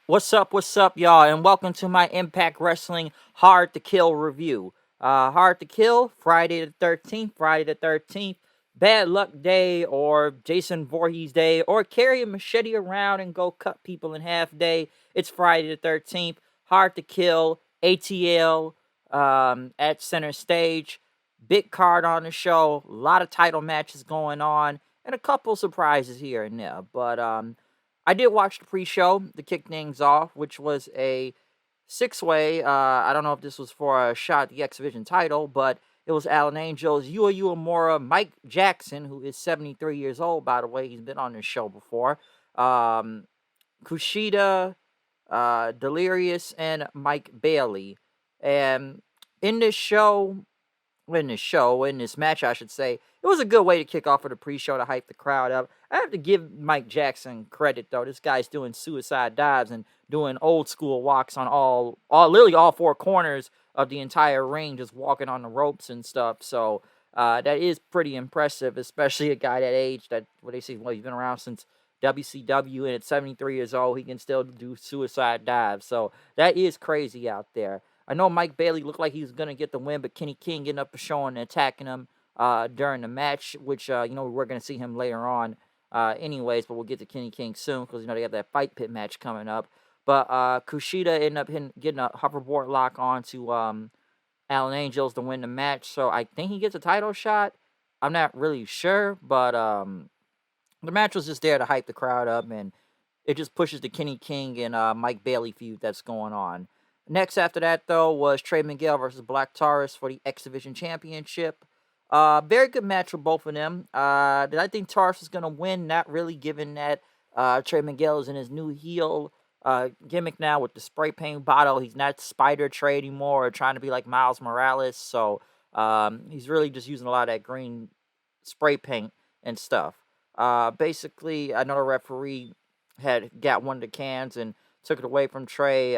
What's up, y'all, and welcome to my Impact Wrestling Hard to Kill review. Hard to Kill, Friday the 13th, Bad Luck Day, or Jason Voorhees Day, or carry a machete around and go cut people in half day. It's Friday the 13th, Hard to Kill, ATL, at center stage. Big card on the show, a lot of title matches going on, and a couple surprises here and there. But I did watch the pre-show to kick things off, which was a six-way. I don't know if this was for a shot at the X Division title, but it was Alan Angels, Yua Uemura, Mike Jackson, who is 73 years old, by the way. He's been on this show before. Kushida, Delirious, and Mike Bailey. And in this show, in this match, I should say, it was a good way to kick off for the pre-show to hype the crowd up. I have to give Mike Jackson credit, though. This guy's doing suicide dives and doing old school walks on literally all four corners of the entire ring, just walking on the ropes and stuff. So that is pretty impressive, especially a guy that age that, what they say, well, he's been around since WCW, and at 73 years old, he can still do suicide dives. So that is crazy out there. I know Mike Bailey looked like he was going to get the win, but Kenny King ended up showing and attacking him during the match, which, we're going to see him later on anyways, but we'll get to Kenny King soon because, they got that Fight Pit match coming up. But Kushida ended up getting a hoverboard lock onto Alan Angels to win the match, so I think he gets a title shot. I'm not really sure, but the match was just there to hype the crowd up, and it just pushes the Kenny King and Mike Bailey feud that's going on. Next after that, though, was Trey Miguel versus Black Taurus for the X Division Championship. Very good match for both of them. Did I think Taurus was going to win? Not really, given that Trey Miguel is in his new heel gimmick now with the spray paint bottle. He's not Spider Trey anymore or trying to be like Miles Morales. So he's really just using a lot of that green spray paint and stuff. Basically, another referee had got one of the cans and took it away from Trey.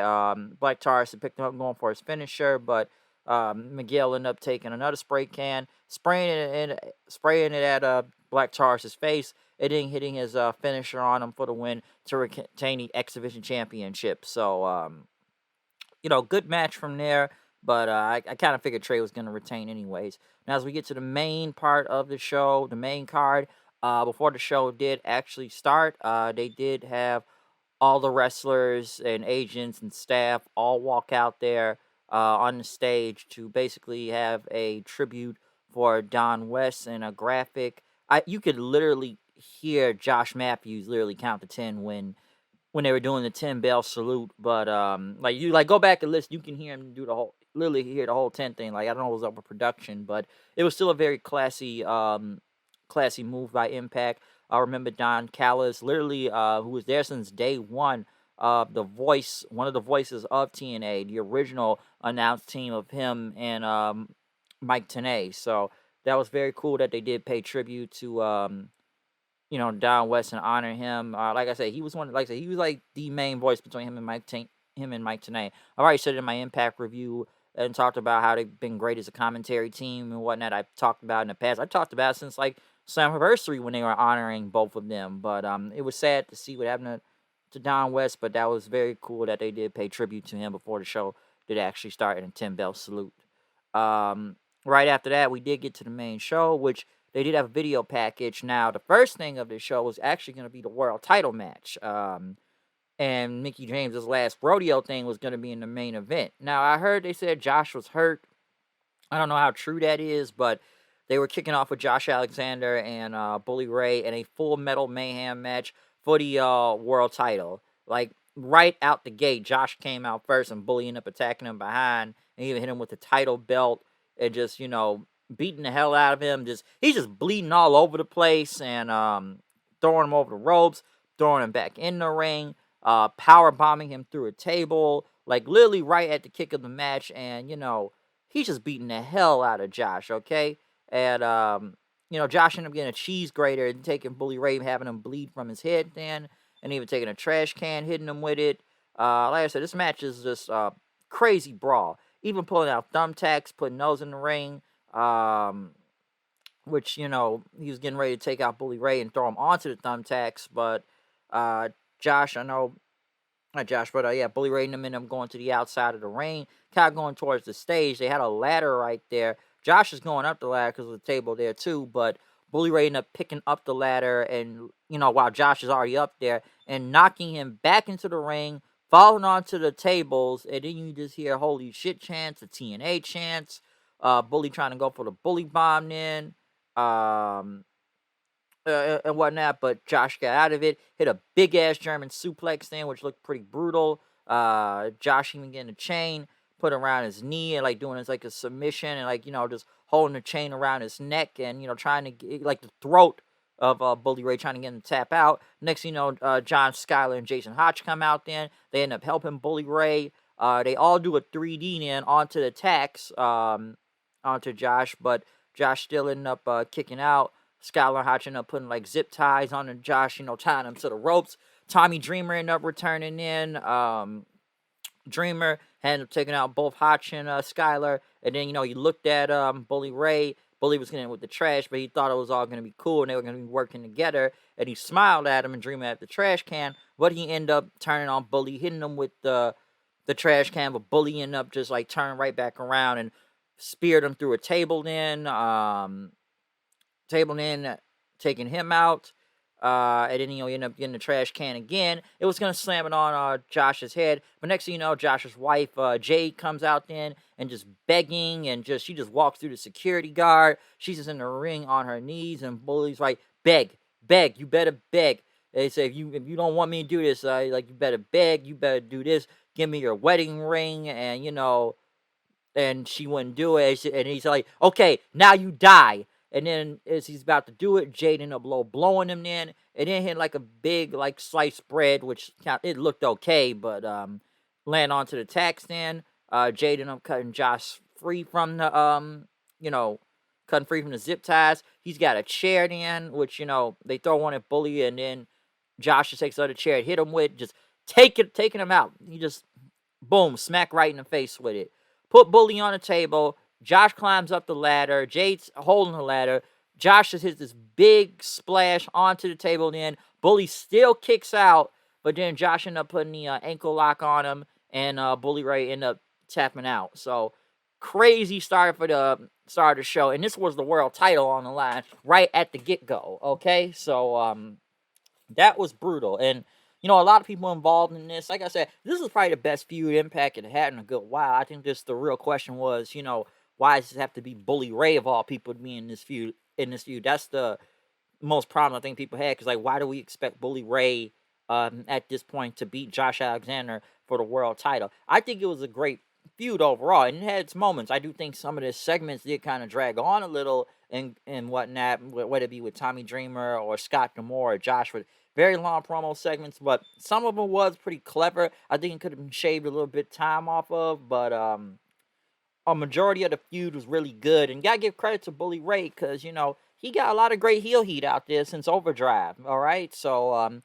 Black Taurus had picked him up going for his finisher, but Miguel ended up taking another spray can, spraying it at Black Taurus' face, and then hitting his finisher on him for the win to retain the X Division Championship. So, good match from there, but I kind of figured Trey was going to retain anyways. Now, as we get to the main part of the show, the main card, before the show did actually start, they did have all the wrestlers and agents and staff all walk out there on the stage to basically have a tribute for Don West and a graphic. You could literally hear Josh Matthews literally count to 10 when they were doing the 10 bell salute. But go back and listen, you can hear him do literally hear the whole 10 thing. Like, I don't know what was up with production, but it was still a very classy move by Impact. I remember Don Callis, literally, who was there since day one. One of the voices of TNA, the original announced team of him and Mike Tenay. So that was very cool that they did pay tribute to Don West and honor him. Like I said, he was he was like the main voice between him and Mike Tenay. I've already said it in my Impact review and talked about how they've been great as a commentary team and whatnot. I've talked about in the past. I've talked about it since Slammiversary when they were honoring both of them. But it was sad to see what happened to Don West, but that was very cool that they did pay tribute to him before the show did actually start in a 10-bell salute. Right after that, we did get to the main show, which they did have a video package. Now, the first thing of the show was actually going to be the world title match. And Mickie James' last rodeo thing was going to be in the main event. Now, I heard they said Josh was hurt. I don't know how true that is, but they were kicking off with Josh Alexander and Bully Ray in a Full Metal Mayhem match for the world title. Like, right out the gate, Josh came out first and Bully ended up attacking him behind and even hit him with the title belt and just, beating the hell out of him. He's just bleeding all over the place and throwing him over the ropes, throwing him back in the ring, power bombing him through a table, like literally right at the kick of the match. And, he's just beating the hell out of Josh, okay? And, Josh ended up getting a cheese grater and taking Bully Ray, having him bleed from his head then, and even taking a trash can, hitting him with it. Like I said, this match is just crazy brawl. Even pulling out thumbtacks, putting those in the ring, which, he was getting ready to take out Bully Ray and throw him onto the thumbtacks. But Josh, I know Josh, but yeah, Bully Ray and them going to the outside of the ring, kind of going towards the stage. They had a ladder right there. Josh is going up the ladder because of the table there too, but Bully Ray ended up picking up the ladder, and while Josh is already up there, and knocking him back into the ring, falling onto the tables, and then you just hear holy shit chants, the TNA chants, Bully trying to go for the Bully Bomb then. Um, and whatnot, but Josh got out of it, hit a big ass German suplex then, which looked pretty brutal. Josh even getting a chain put around his knee and like doing his like a submission and like just holding the chain around his neck and trying to get like the throat of Bully Ray, trying to get him to tap out. Next thing you know, John Skyler and Jason Hotch come out then. They end up helping Bully Ray. They all do a 3D then onto the tacks onto Josh, but Josh still ended up kicking out. Skylar Hotch ended up putting like zip ties on Josh, tying him to the ropes. Tommy Dreamer ended up returning in. Dreamer ended up taking out both Hotch and Skylar. And then, he looked at Bully Ray. Bully was getting with the trash, but he thought it was all going to be cool and they were going to be working together. And he smiled at him and Dreamer at the trash can. But he ended up turning on Bully, hitting him with the trash can. But Bully ended up just like turning right back around and speared him through a table then. Taking him out. And then, he ended up getting the trash can again. It was going to slam it on Josh's head. But next thing you know, Josh's wife, Jade, comes out then and just begging. And she just walks through the security guard. She's just in the ring on her knees. And Bully's like, beg. You better beg. They say, if you don't want me to do this, you better beg. You better do this. Give me your wedding ring. And, and she wouldn't do it. And he's like, okay, now you die. And then as he's about to do it, Jade ended up blowing him in. And then hit like a big like sliced bread, which it looked okay, but land onto the tack stand. Jade ended up cutting Josh free from the cutting free from the zip ties. He's got a chair then, which they throw one at Bully, and then Josh just takes the other chair and hit him with, just taking him out. He just boom, smack right in the face with it. Put Bully on the table. Josh climbs up the ladder. Jade's holding the ladder. Josh just hits this big splash onto the table. Then Bully still kicks out, but then Josh ended up putting the ankle lock on him, and Bully Ray ended up tapping out. So crazy start for the start of the show, and this was the world title on the line right at the get-go. Okay, so that was brutal, and a lot of people involved in this. Like I said, this is probably the best feud Impact had had in a good while. I think just the real question was, why does it have to be Bully Ray of all people to be in this feud? That's the most problem I think people had. Because why do we expect Bully Ray at this point to beat Josh Alexander for the world title? I think it was a great feud overall, and it had its moments. I do think some of the segments did kind of drag on a little and whatnot, whether it be with Tommy Dreamer or Scott D'Amore or Josh, with very long promo segments. But some of them was pretty clever. I think it could have been shaved a little bit time off of, but a majority of the feud was really good. And gotta give credit to Bully Ray, because he got a lot of great heel heat out there since Overdrive. All right, so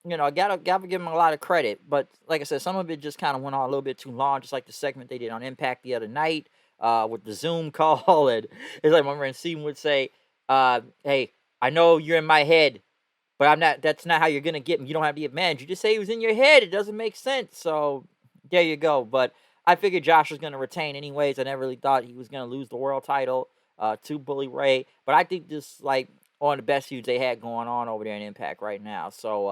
gotta give him a lot of credit. But like I said, some of it just kind of went on a little bit too long, just like the segment they did on Impact the other night with the Zoom call. And it's like my friend Steven would say, hey, I know you're in my head, but I'm not. That's not how you're gonna get me. You don't have to get mad. You just say he was in your head. It doesn't make sense. So there you go. But I figured Josh was gonna retain anyways. I never really thought he was gonna lose the world title to Bully Ray. But I think this like one of the best feuds they had going on over there in Impact right now. So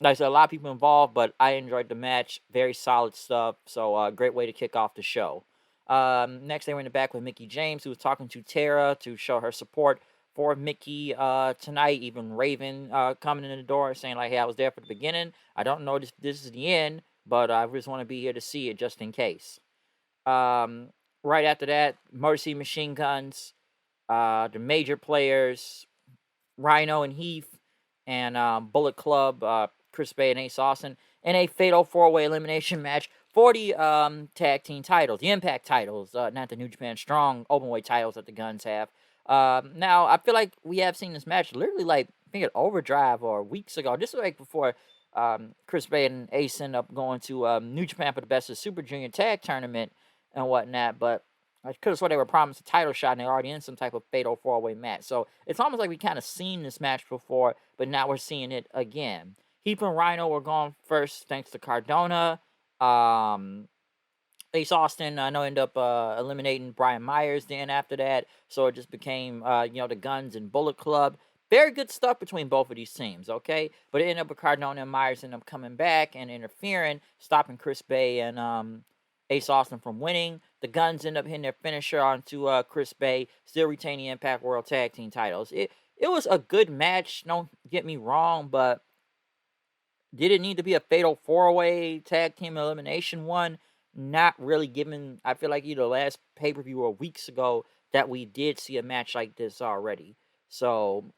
like I said, a lot of people involved, but I enjoyed the match. Very solid stuff. So great way to kick off the show. Next, they were in the back with Mickie James, who was talking to Tara to show her support for Mickie tonight. Even Raven coming in the door saying like, hey, I was there for the beginning. I don't know if this is the end, but I just want to be here to see it just in case. Right after that, Mercy Machine Guns, the major players, Rhino and Heath, and Bullet Club, Chris Bay and Ace Austin, in a fatal 4-way elimination match for the tag team titles, the Impact titles, not the New Japan Strong openweight titles that the Guns have. Now, I feel like we have seen this match literally like, I think at Overdrive or weeks ago. This was like before Chris Bay and Ace end up going to New Japan for the Best of Super Junior Tag Tournament and whatnot, but I could have sworn they were promised a title shot and they're already in some type of fatal 4-way match. So it's almost like we kind of seen this match before, but now we're seeing it again. Heath and Rhino were going first thanks to Cardona. Um, Ace Austin, I know, ended up eliminating Brian Myers then after that. So it just became, the Guns and Bullet Club. Very good stuff between both of these teams, okay? But it ended up with Cardona and Myers ended up coming back and interfering, stopping Chris Bay and Ace Austin from winning. The Guns end up hitting their finisher onto Chris Bay, still retaining Impact World Tag Team titles. It was a good match, don't get me wrong, but did it need to be a fatal 4-way tag team elimination one? Not really, given I feel like either last pay-per-view or weeks ago that we did see a match like this already. So,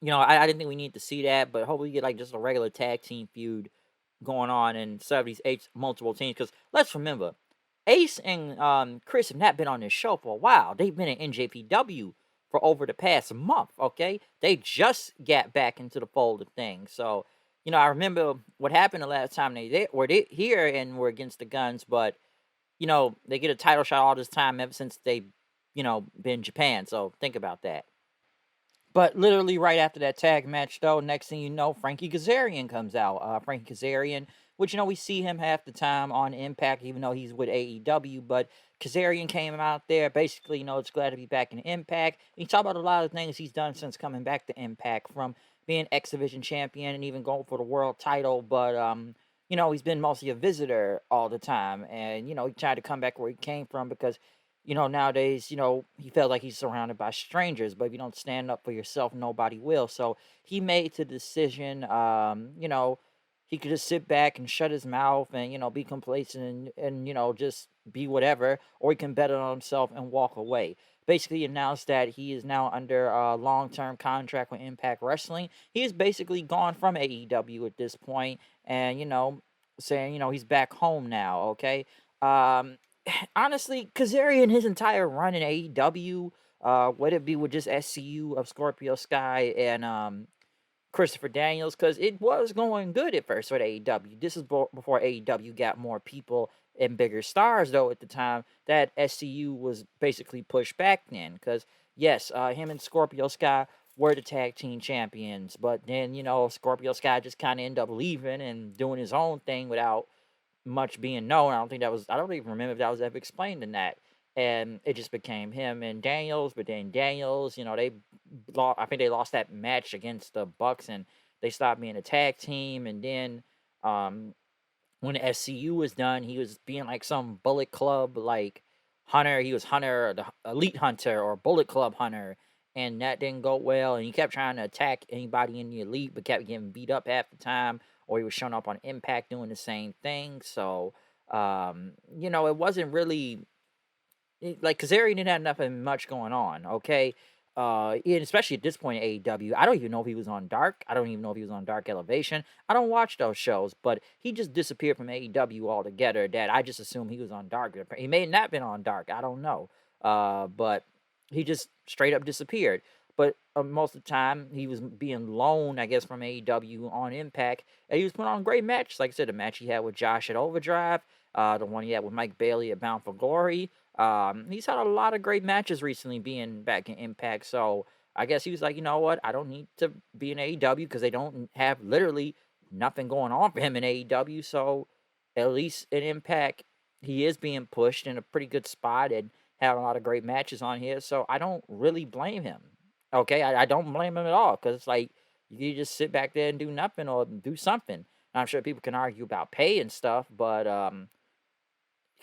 I didn't think we need to see that, but hopefully we get like just a regular tag team feud going on instead of these multiple teams. Because let's remember, Ace and Chris have not been on this show for a while. They've been in NJPW for over the past month, okay? They just got back into the fold of things. So, I remember what happened the last time they were here and were against the Guns, but, they get a title shot all this time ever since they, been in Japan. So think about that. But literally right after that tag match, though, next thing you know, Frankie Kazarian comes out. Frankie Kazarian, which, we see him half the time on Impact, even though he's with AEW. But Kazarian came out there. Basically, it's glad to be back in Impact. He talked about a lot of things he's done since coming back to Impact, from being X Division champion and even going for the world title. But, he's been mostly a visitor all the time. And, he tried to come back where he came from because nowadays, he felt like he's surrounded by strangers, but if you don't stand up for yourself, nobody will. So he made the decision, he could just sit back and shut his mouth and, be complacent and just be whatever, or he can bet on himself and walk away. Basically announced that he is now under a long-term contract with Impact Wrestling. He is basically gone from AEW at this point and, saying, he's back home now, okay? Honestly, Kazarian, his entire run in AEW, whether it be with just SCU of Scorpio Sky and Christopher Daniels, because it was going good at first with AEW. This is before AEW got more people and bigger stars, though, at the time that SCU was basically pushed back then. Because, yes, him and Scorpio Sky were the tag team champions, but then, Scorpio Sky just kind of ended up leaving and doing his own thing without much being known. I don't even remember if that was ever explained in that. And it just became him and Daniels, but then Daniels, I think they lost that match against the Bucks and they stopped being a tag team. And then when the SCU was done, he was being like some Bullet Club, like Hunter. He was Hunter, the Elite Hunter or Bullet Club Hunter. And that didn't go well. And he kept trying to attack anybody in the Elite, but kept getting beat up half the time. Or he was showing up on Impact doing the same thing. So, it wasn't really like Kazarian didn't have nothing much going on, okay? And especially at this point in AEW, I don't even know if he was on Dark. I don't even know if he was on Dark Elevation. I don't watch those shows, but he just disappeared from AEW altogether. That I just assumed he was on Dark. He may not have been on Dark. I don't know. But he just straight up disappeared. But most of the time, he was being loaned, I guess, from AEW on Impact. And he was putting on great matches. Like I said, the match he had with Josh at Overdrive, the one he had with Mike Bailey at Bound for Glory. He's had a lot of great matches recently being back in Impact. So I guess he was like, you know what? I don't need to be in AEW because they don't have literally nothing going on for him in AEW. So at least in Impact, he is being pushed in a pretty good spot and having a lot of great matches on here. So I don't really blame him. Okay, I don't blame him at all because it's like you just sit back there and do nothing or do something. And I'm sure people can argue about pay and stuff, but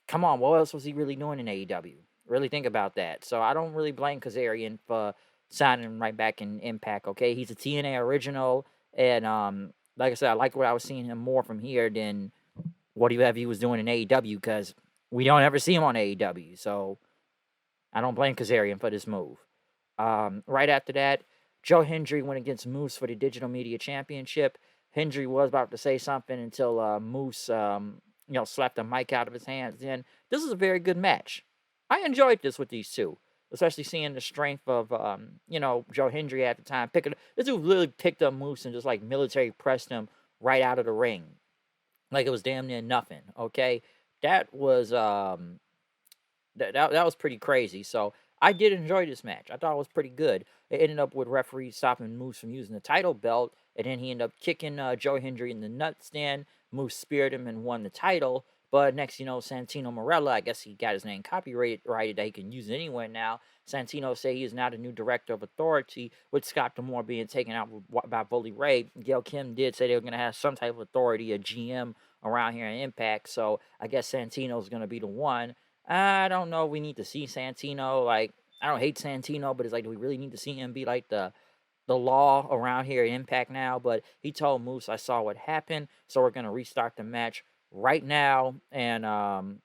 come on, what else was he really doing in AEW? Really think about that. So I don't really blame Kazarian for signing right back in Impact. Okay, he's a TNA original, and like I said, I like what I was seeing him more from here than what he was doing in AEW because we don't ever see him on AEW. So I don't blame Kazarian for this move. Right after that, Joe Hendry went against Moose for the Digital Media Championship. Hendry was about to say something until Moose, slapped the mic out of his hands. And this is a very good match. I enjoyed this with these two, especially seeing the strength of, Joe Hendry at the time. This dude really picked up Moose and just like military pressed him right out of the ring, like it was damn near nothing. Okay, that was that was pretty crazy. So I did enjoy this match. I thought it was pretty good. It ended up with referees stopping Moose from using the title belt. and then he ended up kicking Joe Hendry in the nutstand. Moose speared him and won the title. But next, Santino Marella, I guess he got his name copyrighted that he can use it anywhere now. Santino say he is now the new director of authority, with Scott D'Amore being taken out by Bully Ray. Gail Kim did say they were going to have some type of authority, a GM around here in Impact. So I guess Santino's going to be the one. I don't know if we need to see Santino. Like, I don't hate Santino, but it's like, do we really need to see him be like the law around here at Impact now? But he told Moose, I saw what happened, so we're going to restart the match right now. And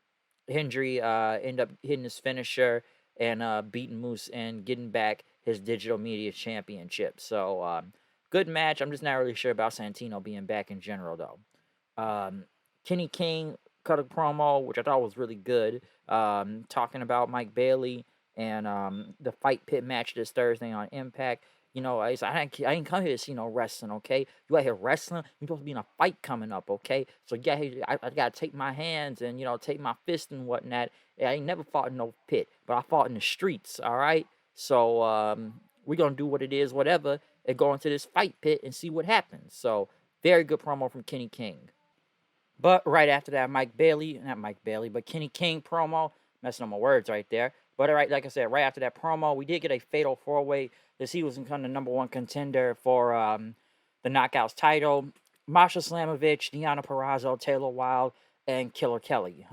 Hendry ended up hitting his finisher and beating Moose and getting back his digital media championship. So good match. I'm just not really sure about Santino being back in general, though. Kenny King cut a promo, which I thought was really good, talking about Mike Bailey and the Fight Pit match this Thursday on Impact. I didn't come here to see no wrestling, okay? You out here wrestling, you're supposed to be in a fight coming up, okay? So, yeah, I got to take my hands and, take my fist and whatnot. I ain't never fought in no pit, but I fought in the streets, all right? So, we're going to do what it is, whatever, and go into this fight pit and see what happens. So, very good promo from Kenny King. But right after that, Kenny King promo, messing up my words right there. But like I said, right after that promo, we did get a fatal four-way that he was become the number one contender for the Knockouts title. Masha Slamovich, Deonna Purrazzo, Taylor Wilde, and Killer Kelly.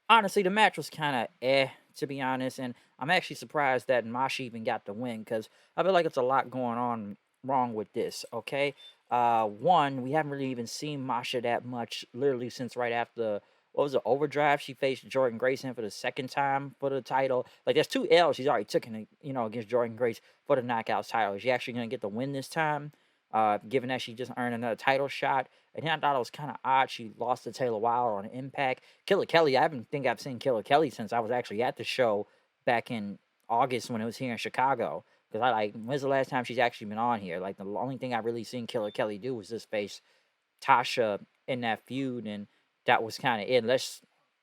Honestly, the match was kind of to be honest, and I'm actually surprised that Masha even got the win, because I feel like it's a lot going on wrong with this, okay? One, we haven't really even seen Masha that much, literally since right after, what was it, Overdrive? She faced Jordan Grayson for the second time for the title. Like, there's 2 L's she's already taken, against Jordan Grace for the Knockouts title. Is she actually going to get the win this time, given that she just earned another title shot? And then I thought it was kind of odd she lost to Taylor Wilde on Impact. Killer Kelly, I haven't think I've seen Killer Kelly since I was actually at the show back in August when it was here in Chicago. Because when's the last time she's actually been on here? Like, the only thing I really seen Killer Kelly do was just face Tasha in that feud, and that was kind of it.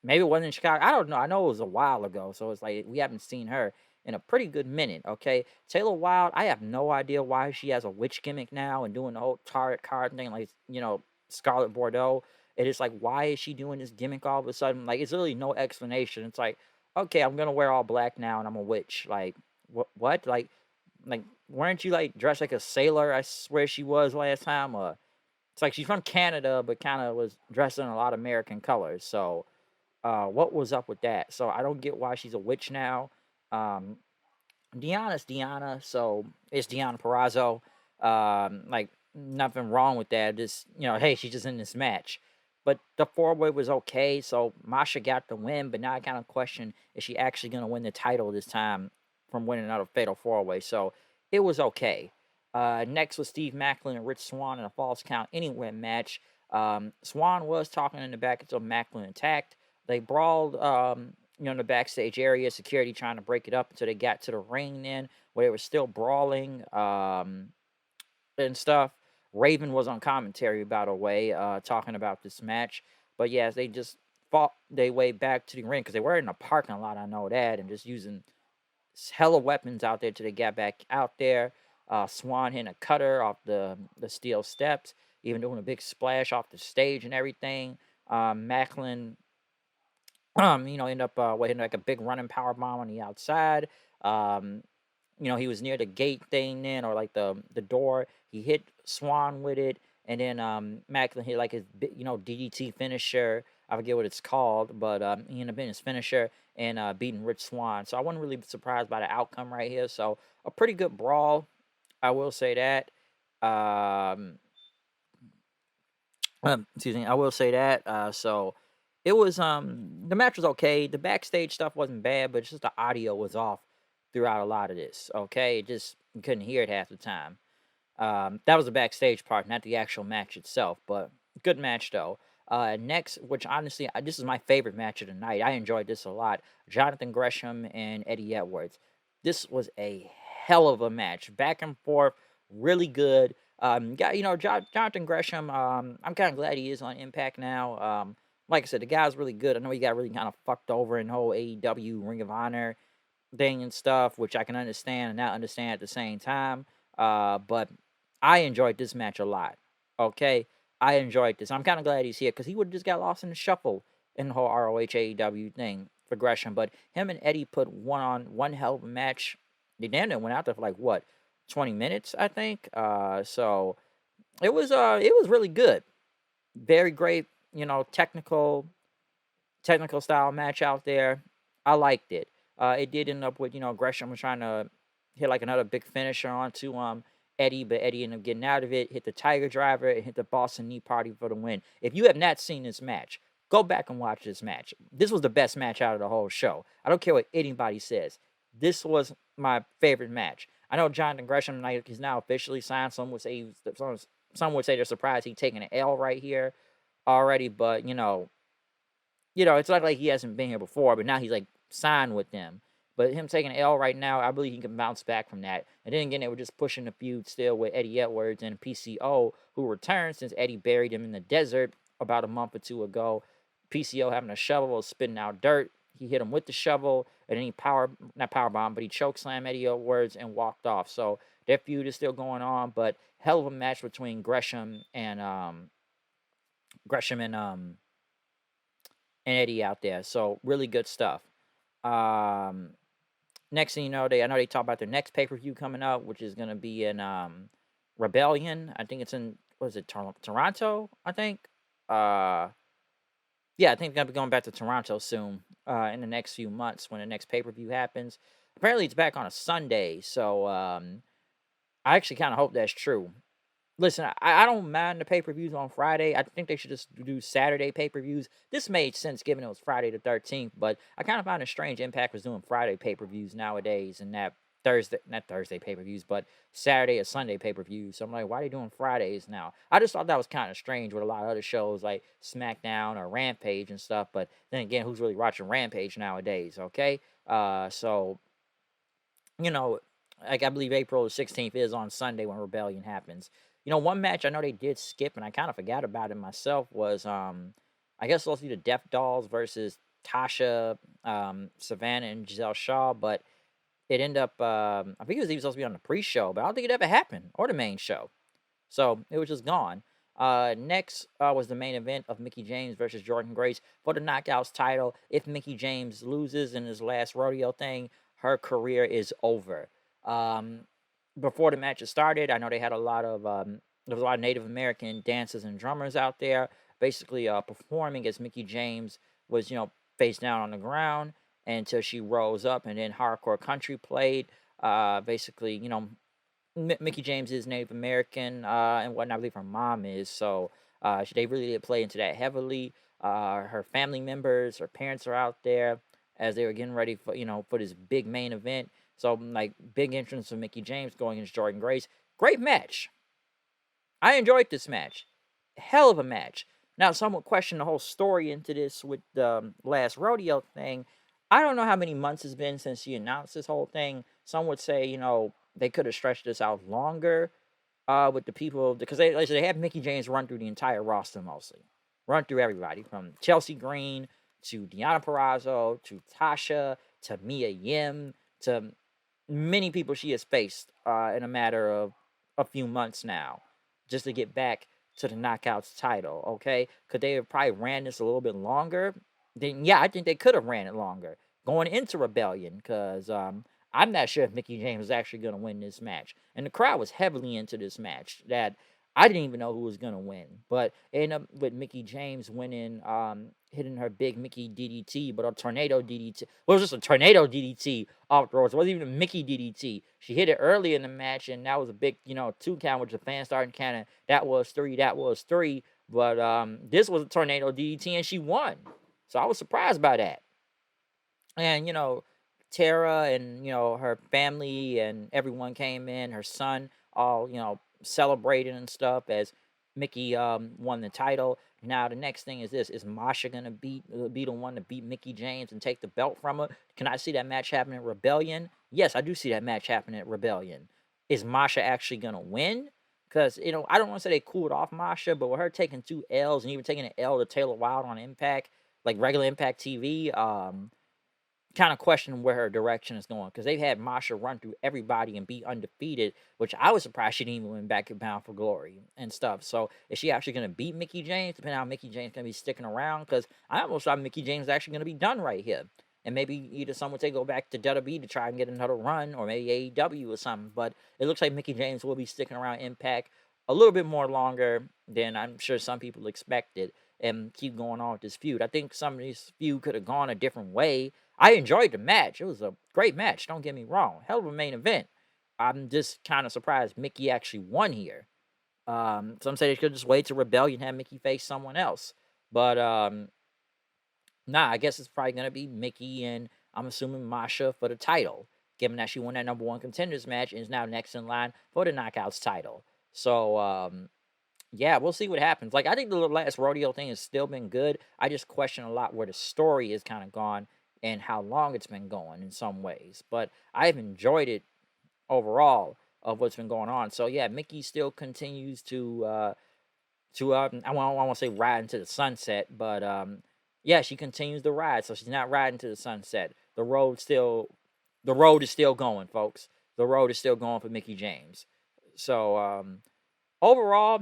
Maybe it wasn't in Chicago. I don't know. I know it was a while ago, so it's like we haven't seen her in a pretty good minute, okay? Taylor Wilde, I have no idea why she has a witch gimmick now and doing the whole tarot card thing, like, Scarlet Bordeaux. It is like, why is she doing this gimmick all of a sudden? Like, it's really no explanation. It's like, okay, I'm going to wear all black now and I'm a witch. Like, what? Like, weren't you, dressed like a sailor? I swear she was last time. It's like she's from Canada, but kind of was dressed in a lot of American colors. So, what was up with that? So, I don't get why she's a witch now. Deanna's Deanna, so it's Deonna Purrazzo. Nothing wrong with that. Just, hey, she's just in this match. But the four-way was okay, so Masha got the win, but now I kind of question, is she actually going to win the title this time from winning another fatal four-way? So it was okay. Next was Steve Maclin and Rich Swann in a Falls Count Anywhere match. Swann was talking in the back until Maclin attacked. They brawled, in the backstage area, security trying to break it up until they got to the ring then, where they were still brawling and stuff. Raven was on commentary, by the way, talking about this match. But yes, they just fought their way back to the ring, because they were in a parking lot, I know that, and just using hella weapons out there till they got back out there. Swann hitting a cutter off the steel steps, even doing a big splash off the stage and everything. Maclin, ended up hitting like a big running power bomb on the outside. He was near the gate thing then, or like the door. He hit Swann with it, and then Maclin hit like his DDT finisher. I forget what it's called, but he ended up hitting his finisher and beating Rich Swann. So I wasn't really surprised by the outcome right here. So a pretty good brawl, I will say that. Excuse me, I will say that. So it was the match was okay. The backstage stuff wasn't bad, but it's just the audio was off throughout a lot of this. Okay, you couldn't hear it half the time. That was the backstage part, not the actual match itself. But good match though. Next, which honestly, this is my favorite match of the night. I enjoyed this a lot. Jonathan Gresham and Eddie Edwards. This was a hell of a match, back and forth, really good. Jonathan Gresham. I'm kind of glad he is on Impact now. Like I said, the guy's really good. I know he got really kind of fucked over in the whole AEW Ring of Honor thing and stuff, which I can understand and not understand at the same time. But I enjoyed this match a lot. Okay, I enjoyed this. I'm kind of glad he's here because he would have just got lost in the shuffle in the whole ROH AEW thing for Gresham. But him and Eddie put one hell of a match. They damn near went out there for like what, 20 minutes, I think. So it was really good. Very great, technical style match out there. I liked it. It did end up with Gresham was trying to hit like another big finisher onto Eddie, but Eddie ended up getting out of it. Hit the Tiger Driver and hit the Boston Knee Party for the win. If you have not seen this match, go back and watch this match. This was the best match out of the whole show. I don't care what anybody says. This was my favorite match. I know Jonathan Gresham is now officially signed. Some would say they're surprised he's taking an L right here already, but it's not like he hasn't been here before, but now he's like signed with them. But him taking an L right now, I believe he can bounce back from that. And then again, they were just pushing the feud still with Eddie Edwards and PCO, who returned since Eddie buried him in the desert about a month or two ago. PCO having a shovel was spitting out dirt. He hit him with the shovel, and then he not power bomb, but he chokeslammed Eddie Edwards and walked off. So their feud is still going on, but hell of a match between Gresham and Eddie out there. So really good stuff. Next thing you know, I know they talk about their next pay-per-view coming up, which is gonna be in Rebellion. I think it's in Toronto, I think. Yeah, I think they're gonna be going back to Toronto soon, in the next few months when the next pay-per-view happens. Apparently it's back on a Sunday, so I actually kinda hope that's true. Listen, I don't mind the pay-per-views on Friday. I think they should just do Saturday pay-per-views. This made sense given it was Friday the 13th, but I kind of find it strange Impact was doing Friday pay-per-views nowadays and not Thursday pay-per-views, but Saturday or Sunday pay-per-views. So I'm like, why are they doing Fridays now? I just thought that was kind of strange with a lot of other shows like SmackDown or Rampage and stuff, but then again, who's really watching Rampage nowadays, okay? So, like I believe April the 16th is on Sunday when Rebellion happens. One match I know they did skip, and I kind of forgot about it myself, was I guess supposed to be the Death Dolls versus Tasha, Savannah, and Giselle Shaw, but it ended up I think it was even supposed to be on the pre-show, but I don't think it ever happened, or the main show. So it was just gone. Next was the main event of Mickie James versus Jordynne Grace for the Knockouts title. If Mickie James loses in his last rodeo thing, her career is over. Before the matches started, I know they had a lot of there was a lot of Native American dancers and drummers out there, basically performing as Mickie James was, face down on the ground until she rose up, and then hardcore country played. Basically, Mickie James is Native American and whatnot. I believe her mom is, so they really did play into that heavily. Her family members, her parents are out there as they were getting ready for for this big main event. So, like, big entrance of Mickie James going against Jordynne Grace. Great match. I enjoyed this match. Hell of a match. Now, some would question the whole story into this with the last rodeo thing. I don't know how many months it's been since she announced this whole thing. Some would say, they could have stretched this out longer with the people, because they have Mickie James run through the entire roster mostly. Run through everybody from Chelsea Green to Deonna Purrazzo to Tasha to Mia Yim to many people she has faced in a matter of a few months now, just to get back to the Knockouts title, okay? Could they have probably ran this a little bit longer? Then, yeah, I think they could have ran it longer going into Rebellion, because I'm not sure if Mickie James is actually going to win this match. And the crowd was heavily into this match that I didn't even know who was going to win. But it ended up with Mickie James winning, hitting her big Mickie DDT, but a tornado DDT. Well, it was just a tornado DDT afterwards. It wasn't even a Mickie DDT. She hit it early in the match, and that was a big, 2 count, which the fans started counting. That was 3, that was 3. But this was a tornado DDT, and she won. So I was surprised by that. And, Tara and, her family and everyone came in, her son, all, celebrating and stuff as Mickie won the title. Now the next thing is this: is Masha gonna be the one to beat Mickie James and take the belt from her? Can I see that match happen at Rebellion? Yes, I do see that match happening at Rebellion. Is Masha actually gonna win? Because I don't want to say they cooled off Masha, but with her taking 2 L's and even taking an L to Taylor Wilde on Impact, like regular Impact TV, kind of question where her direction is going, because they've had Masha run through everybody and be undefeated, which I was surprised she didn't even win back at Bound for Glory and stuff. So is she actually going to beat Mickie James? Depending on how Mickie James going to be sticking around, because I almost thought Mickie James is actually going to be done right here. And maybe either someone would say go back to WWE to try and get another run, or maybe AEW or something. But it looks like Mickie James will be sticking around Impact a little bit more longer than I'm sure some people expected, and keep going on with this feud. I think some of this feud could have gone a different way. I enjoyed the match. It was a great match. Don't get me wrong. Hell of a main event. I'm just kind of surprised Mickie actually won here. Some say they could just wait to Rebellion and have Mickie face someone else. But nah, I guess it's probably going to be Mickie and I'm assuming Masha for the title, given that she won that number one contenders match and is now next in line for the Knockouts title. So, yeah, we'll see what happens. Like, I think the last rodeo thing has still been good. I just question a lot where the story is kind of gone and how long it's been going in some ways. But I've enjoyed it overall of what's been going on. So yeah, Mickie still continues to I want to say ride into the sunset, but yeah, she continues to ride. So she's not riding to the sunset. The road is still going, folks. The road is still going for Mickie James. So overall,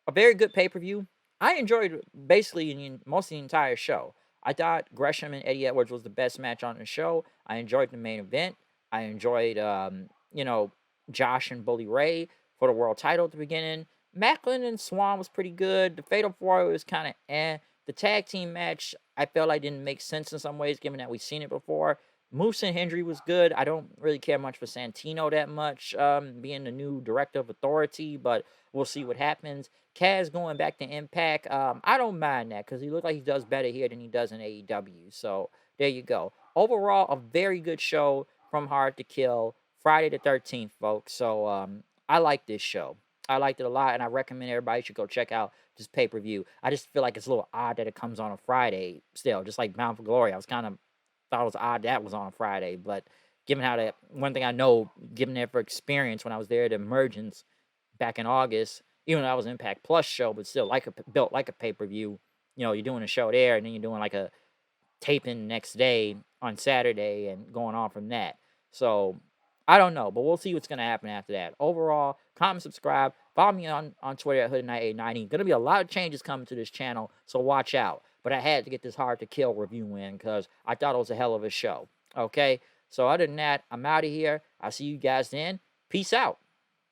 a very good pay-per-view. I enjoyed basically most of the entire show. I thought Gresham and Eddie Edwards was the best match on the show. I enjoyed the main event. I enjoyed, Josh and Bully Ray for the world title at the beginning. MACLIN and Swan was pretty good. The Fatal 4 was kind of eh. The tag team match, I felt like didn't make sense in some ways, given that we've seen it before. Moose and HENDRY was good. I don't really care much for Santino that much, being the new director of Authority, but we'll see what happens. Kaz going back to Impact, I don't mind that because he looks like he does better here than he does in AEW. So there you go. Overall, a very good show from Hard to Kill, Friday the 13th, folks. So I like this show. I liked it a lot, and I recommend everybody should go check out this pay-per-view. I just feel like it's a little odd that it comes on a Friday still, just like Bound for Glory. I was kind of thought it was odd that was on a Friday, but given how that one thing I know, given their experience when I was there at Emergence back in August, even though that was an Impact Plus show, but still built like a pay-per-view. You know, you're doing a show there, and then you're doing like a taping next day on Saturday and going on from that. So I don't know, but we'll see what's gonna happen after that. Overall, comment, subscribe, follow me on Twitter at HoodNight890. Gonna be a lot of changes coming to this channel, so watch out. But I had to get this Hard to Kill review in because I thought it was a hell of a show. Okay, so other than that, I'm out of here. I'll see you guys then. Peace out.